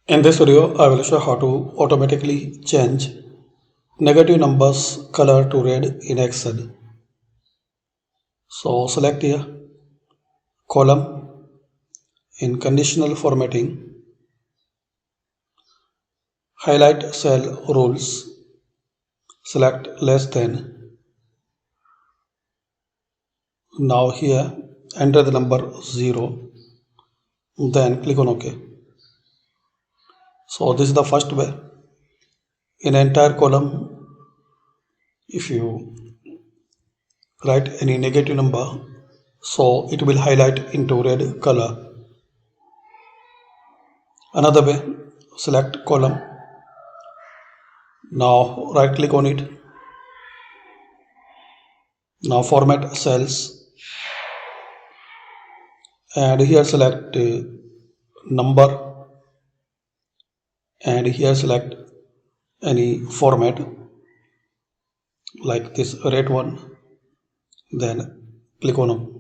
In this video, I will show how to automatically change negative numbers color to red in Excel. So select here column in conditional formatting, highlight cell rules, select less than. Now here enter the number 0, then click on OK. So this is the first way. In entire column, if you write any negative number, so it will highlight into red color. Another way, select column. Now right click on it. Now format cells and here select number and here select any format like this red one, then click on OK.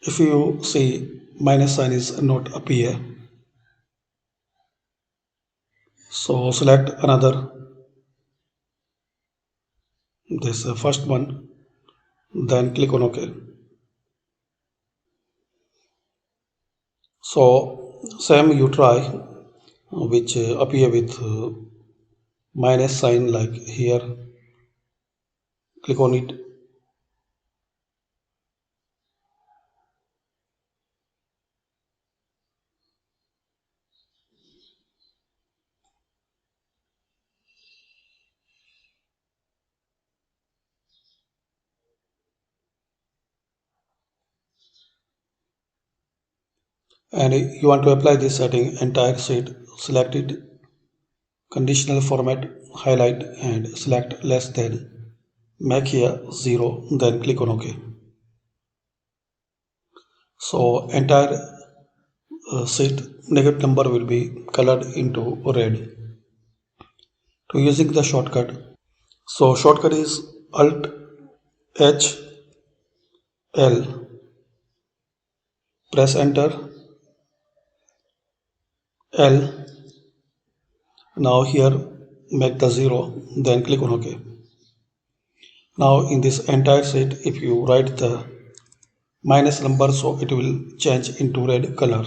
If you see minus sign is not appear, so select another, this first one, then click on OK. So same you try which appear with minus sign like here, click on it. And you want to apply this setting entire sheet, select it, conditional format, highlight and select less than, make here 0, then click on OK. So entire sheet negative number will be colored into red. To using the shortcut, so shortcut is Alt H L, press enter L. Now here make the 0, then click on OK. Now in this entire sheet, if you write the minus number, so it will change into red color.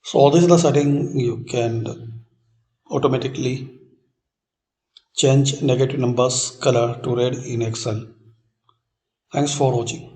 So this is the setting you can automatically change negative numbers color to red in Excel. Thanks for watching.